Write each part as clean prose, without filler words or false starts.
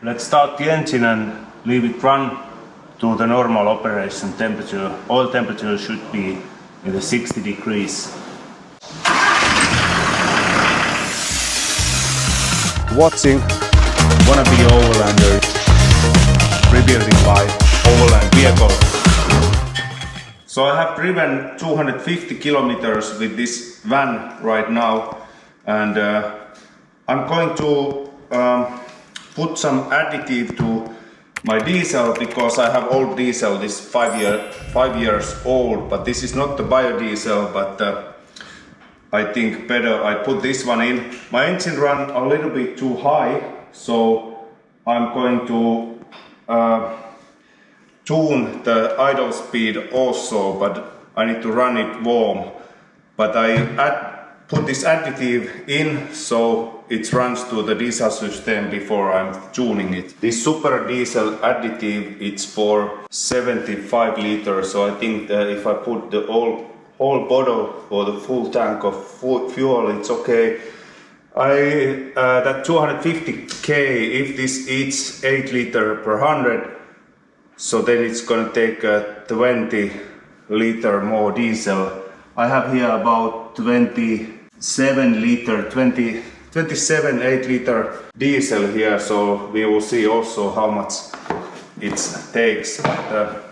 let's start the engine and leave it run to the normal operation temperature. Oil temperature should be in the 60 degrees. Watching wannabe Overlander rebuilding by Overland vehicle. So I have driven 250 kilometers with this van right now, and I'm going to put some additive to my diesel because I have old diesel. This 5 years old, but this is not the biodiesel, but I think better I put this one in. My engine run a little bit too high, so I'm going to tune the idle speed also, but I need to run it warm. But I put this additive in so it runs to the diesel system before I'm tuning it. This super diesel additive, it's for 75 liters, so I think that if I put the whole bottle or the full tank of fuel, it's okay. That 250k, if this eats 8 liter per 100, so then it's gonna take 20 liter more diesel. I have here about 27 8 liter diesel here, so we will see also how much it takes. But,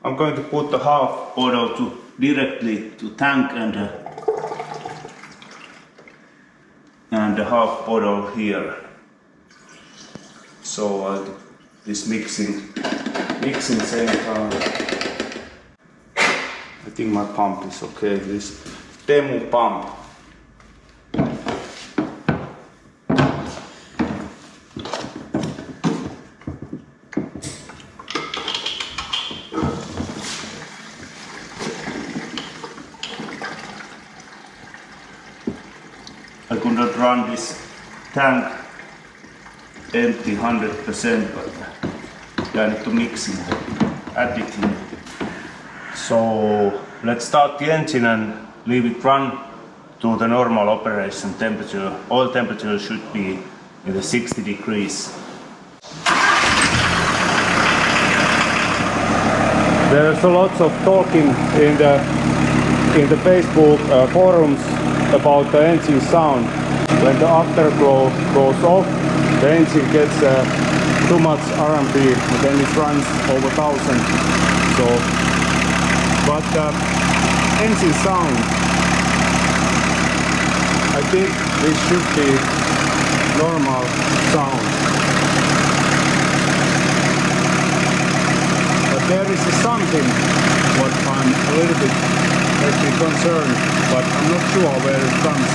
I'm going to put the half bottle directly to tank and the half bottle here. So this mixing same time. I think my pump is okay. This demo pump. I could not run this tank empty 100%, but I need to mix in the additive. So let's start the engine and leave it run to the normal operation temperature. Oil temperature should be in the 60 degrees. There's a lot of talking in the Facebook forums about the engine sound. When the afterglow goes off, the engine gets too much RMP, and then it runs over 1000. So, but engine sound, I think this should be normal sound. But there is something what I'm a little bit concerned, but I'm not sure where it comes.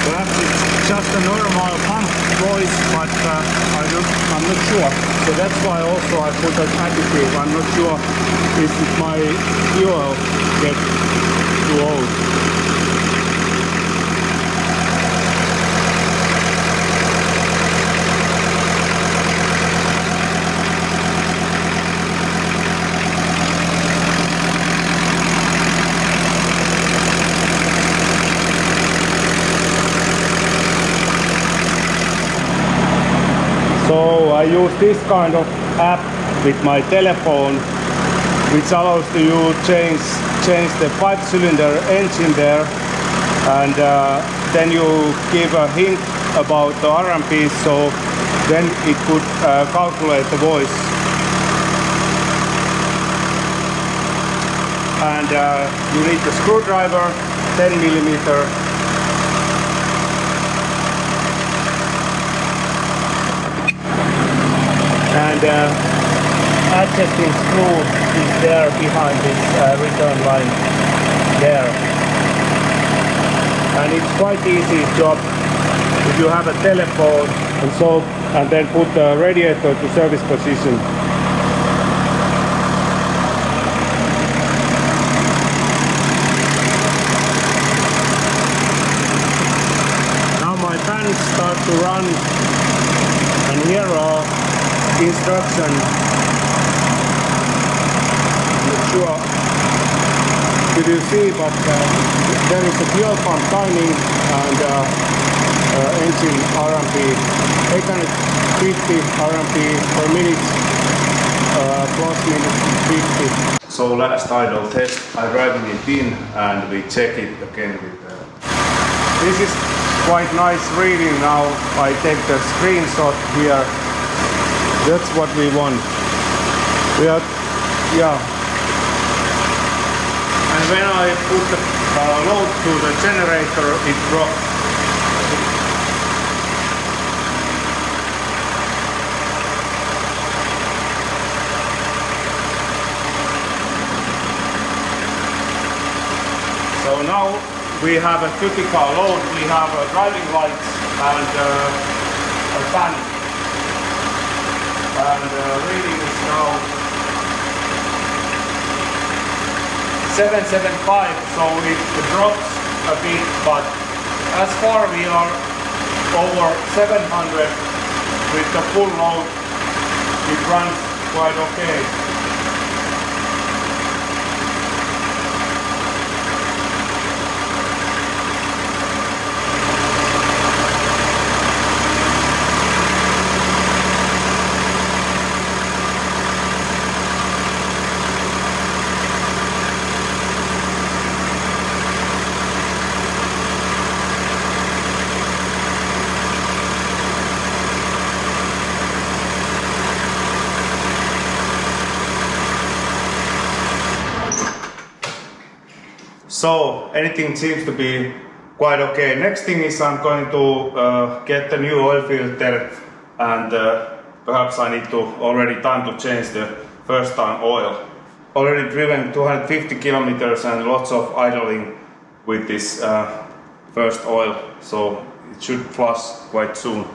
Perhaps it's just a normal pump voice, but I'm not sure. So that's why also I put an additive. I'm not sure if my fuel gets too old. So I use this kind of app with my telephone, which allows you change the 5-cylinder engine there, and then you give a hint about the RMP, so then it could calculate the voice. And you need a screwdriver, 10mm. And adjusting screw is there behind this return line there. And it's quite easy job if you have a telephone and then put the radiator to service position. Now my fans start to run, and here are instruction. I'm not sure if you see, but there is a fuel pump timing and engine RMP, 850 RMP per minute, plus minus 50. So last idle test, I'm driving it in and we check it again with this is quite nice reading now. I take the screenshot here. That's what we want. We are, yeah. And when I put the load to the generator, it drops. So now we have a typical load. We have driving lights and a fan. And reading is now 775, so it drops a bit, but as far we are over 700 with the full load, it runs quite okay. So anything seems to be quite okay. Next thing is I'm going to get the new oil filter, and perhaps I need to already time to change the first time oil. Already driven 250 kilometers and lots of idling with this first oil, so it should flush quite soon.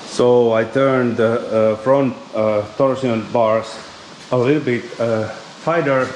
So I turned the front torsion bars a little bit tighter,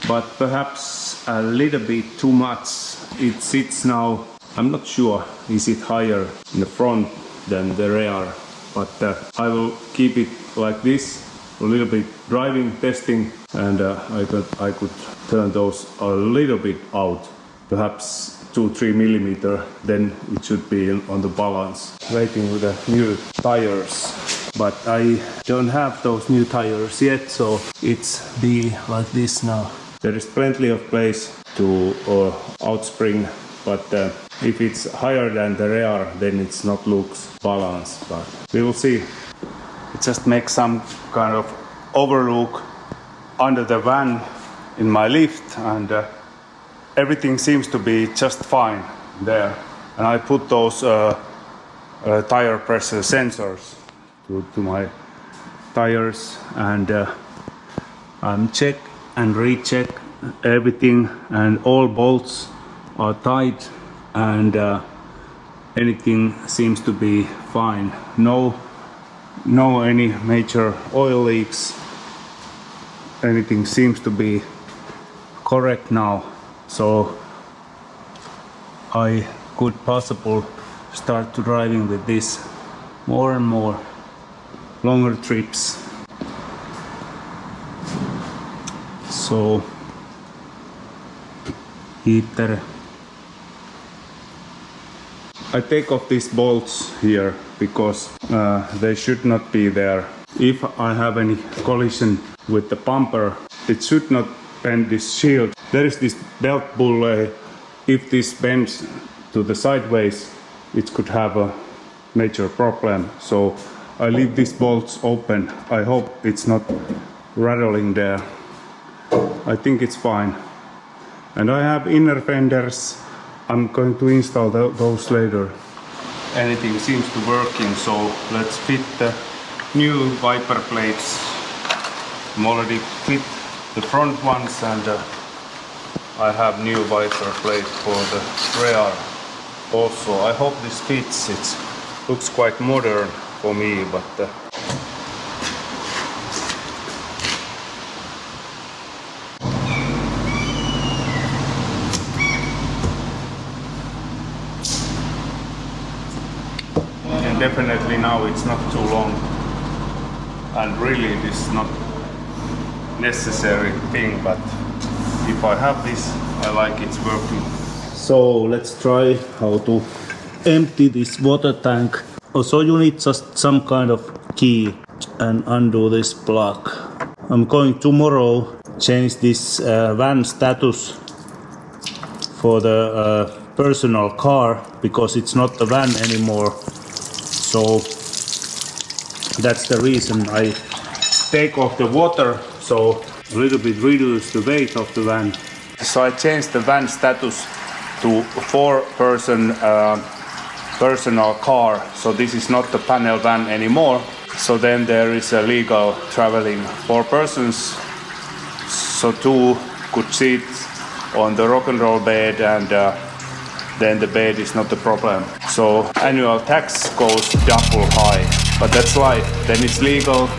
but perhaps a little bit too much. It sits now, I'm not sure, is it higher in the front than the rear, but I will keep it like this, a little bit driving, testing, and I could turn those a little bit out, perhaps 2-3 millimeter, then it should be on the balance. Waiting with the new tires, but I don't have those new tires yet, so it's be like this now. There is plenty of place to outspring, but if it's higher than the rear, then it's not looks balanced, but we will see. It just makes some kind of overlook under the van in my lift, and everything seems to be just fine there. And I put those tire pressure sensors to my tires, and I'm check and recheck everything, and all bolts are tight, and anything seems to be fine. No any major oil leaks. Anything seems to be correct now, so I could possibly start to driving with this more and more longer trips. So heater. I take off these bolts here because they should not be there. If I have any collision with the bumper, it should not bend this shield. There is this belt bulle. If this bends to the sideways, it could have a major problem. So I leave these bolts open. I hope it's not rattling there. I think it's fine. And I have inner fenders. I'm going to install those later. Anything seems to working, so let's fit the new wiper plates. I'm already fit the front ones, and I have new wiper plate for the rear also. I hope this fits. It looks quite modern for me, but definitely now it's not too long. and really this is not necessary thing, but if I have this, I like it's working. So let's try how to empty this water tank. Also you need just some kind of key and undo this plug. I'm going tomorrow change this van status for the personal car because it's not a van anymore. So that's the reason I take off the water, so a little bit reduce the weight of the van. So I changed the van status to 4-person personal car. So this is not the panel van anymore. So then there is a legal traveling 4 persons. So 2 could sit on the rock and roll bed, and then the bed is not the problem. So annual tax goes double high, but that's life. Then it's legal.